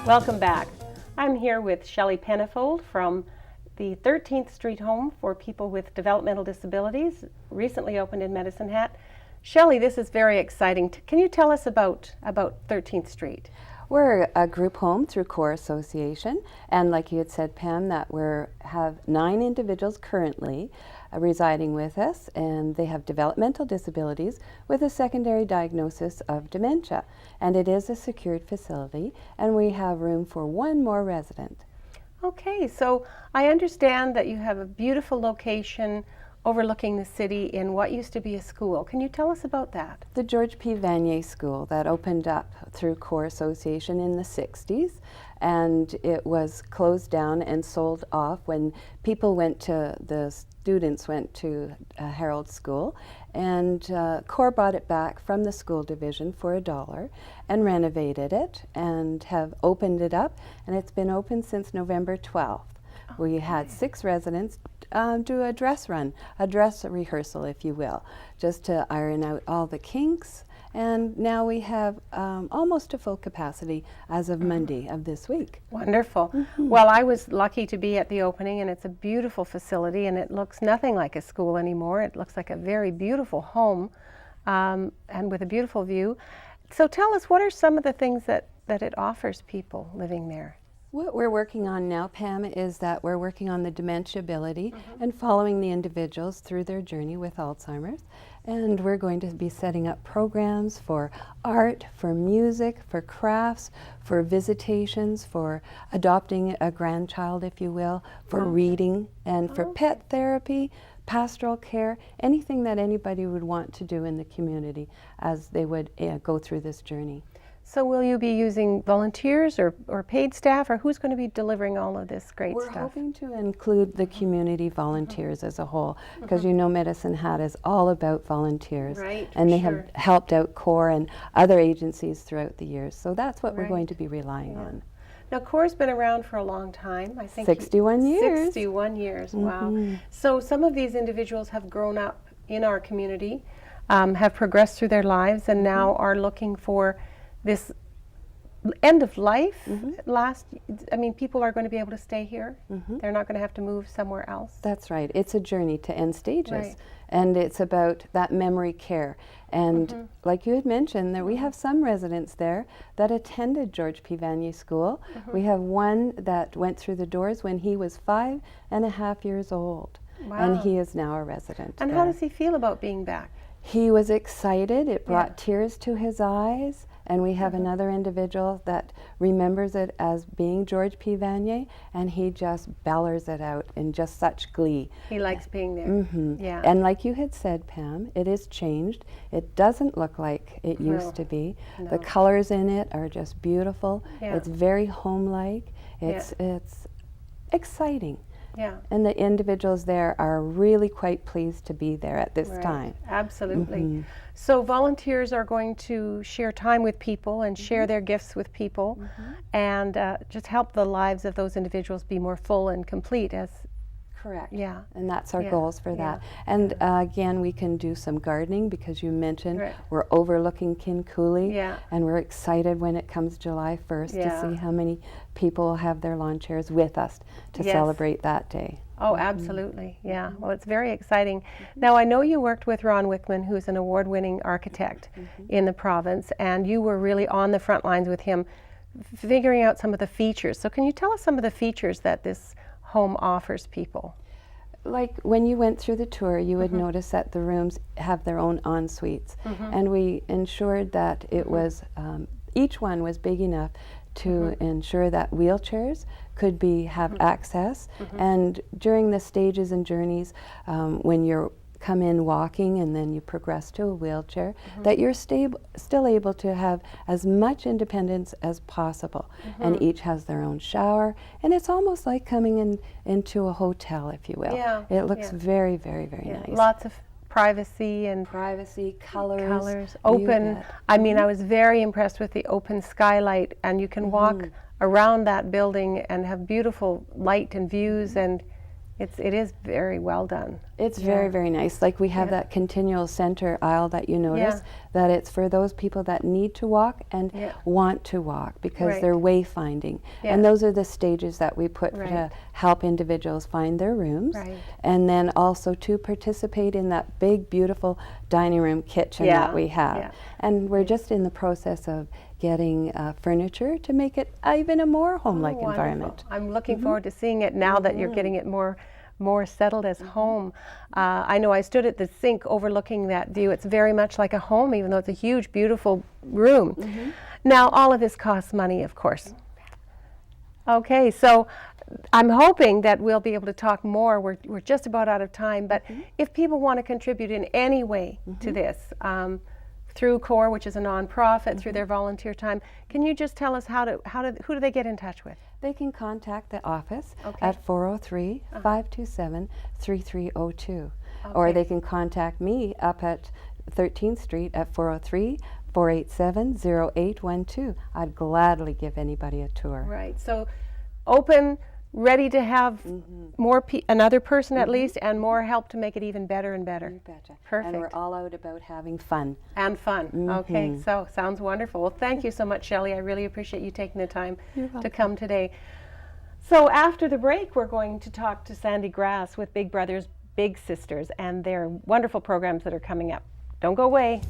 Welcome back. I'm here with Shelley Pennifold from the 13th Street Home for People with Developmental Disabilities, recently opened in Medicine Hat. Shelley, this is very exciting. Can you tell us about 13th Street? We're a group home through Core Association, and like you had said, Pam, that we have 9 individuals currently residing with us, and they have developmental disabilities with a secondary diagnosis of dementia. And it is a secured facility, and we have room for 1 more resident. Okay, so I understand that you have a beautiful location overlooking the city in what used to be a school. Can you tell us about that? The George P. Vanier School that opened up through Core Association in the 60s, and it was closed down and sold off when the students went to Herald School, and Core bought it back from the school division for $1 and renovated it and have opened it up, and it's been open since November 12th. Okay. We had 6 residents do a dress run, a dress rehearsal, if you will, just to iron out all the kinks. And now we have almost to full capacity as of Monday of this week. Wonderful. Well, I was lucky to be at the opening, and it's a beautiful facility, and it looks nothing like a school anymore. It looks like a very beautiful home, and with a beautiful view. So tell us, what are some of the things that it offers people living there? What we're working on now, Pam, is that we're working on the dementia ability and following the individuals through their journey with Alzheimer's. And we're going to be setting up programs for art, for music, for crafts, for visitations, for adopting a grandchild, if you will, for reading, and for pet therapy, pastoral care, anything that anybody would want to do in the community as they would go through this journey. So will you be using volunteers or paid staff, or who's going to be delivering all of this great stuff? We're hoping to include the community volunteers as a whole, because you know Medicine Hat is all about volunteers. Right, and they have helped out Core and other agencies throughout the years. So that's what we're going to be relying on. Now, Core's been around for a long time. I think 61 years. 61 years, wow. So some of these individuals have grown up in our community, have progressed through their lives, and now are looking for this end of life. People are going to be able to stay here. They're not going to have to move somewhere else. That's right. It's a journey to end stages, and it's about that memory care. And like you had mentioned, that we have some residents there that attended George P. Vanier School. We have one that went through the doors when he was 5.5 years old, and he is now a resident. And how does he feel about being back? He was excited. It brought tears to his eyes. And we have another individual that remembers it as being George P. Vanier, and he just bellers it out in just such glee. He likes being there. Yeah. And like you had said, Pam, it is changed. It doesn't look like it used to be. No. The colors in it are just beautiful. Yeah. It's very home-like. It's exciting. Yeah. And the individuals there are really quite pleased to be there at this time. Absolutely. So volunteers are going to share time with people and share their gifts with people, and just help the lives of those individuals be more full and complete as Correct. Yeah. And that's our goals for that. And again, we can do some gardening, because you mentioned we're overlooking Kincooley, and we're excited when it comes July 1st to see how many people will have their lawn chairs with us to celebrate that day. Oh, absolutely. Yeah. Well, it's very exciting. Now, I know you worked with Ron Wickman, who's an award-winning architect in the province, and you were really on the front lines with him figuring out some of the features. So can you tell us some of the features that this home offers people? Like when you went through the tour, you would notice that the rooms have their own en-suites, and we ensured that it was, each one was big enough to ensure that wheelchairs could have access, and during the stages and journeys, when you're come in walking and then you progress to a wheelchair, that you're still able to have as much independence as possible. And each has their own shower, and it's almost like coming into a hotel, if you will. It looks very, very, very nice. Lots of privacy and colors, open. I mean, I was very impressed with the open skylight, and you can walk around that building and have beautiful light and views, and It is very well done. It's very, very nice. Like we have that continual center aisle that you notice, that it's for those people that need to walk and want to walk because they're wayfinding. And those are the stages that we put to help individuals find their rooms. And then also to participate in that big, beautiful dining room kitchen that we have. And we're just in the process of getting furniture to make it even a more home-like environment. I'm looking forward to seeing it now that you're getting it more settled as home. I know I stood at the sink overlooking that view. It's very much like a home, even though it's a huge, beautiful room. Now, all of this costs money, of course. Okay, so I'm hoping that we'll be able to talk more. We're just about out of time, but if people want to contribute in any way to this, through CORE, which is a nonprofit, through their volunteer time, can you just tell us who do they get in touch with? They can contact the office at 403-527-3302. Or they can contact me up at 13th Street at 403-487-0812. I'd gladly give anybody a tour. Right, so open, ready to have another person at least, and more help to make it even better and better. You betcha. Perfect. And we're all out about having fun. And fun. Okay, so sounds wonderful. Well, thank you so much, Shelley. I really appreciate you taking the time to come today. So after the break, we're going to talk to Sandy Grass with Big Brothers Big Sisters and their wonderful programs that are coming up. Don't go away.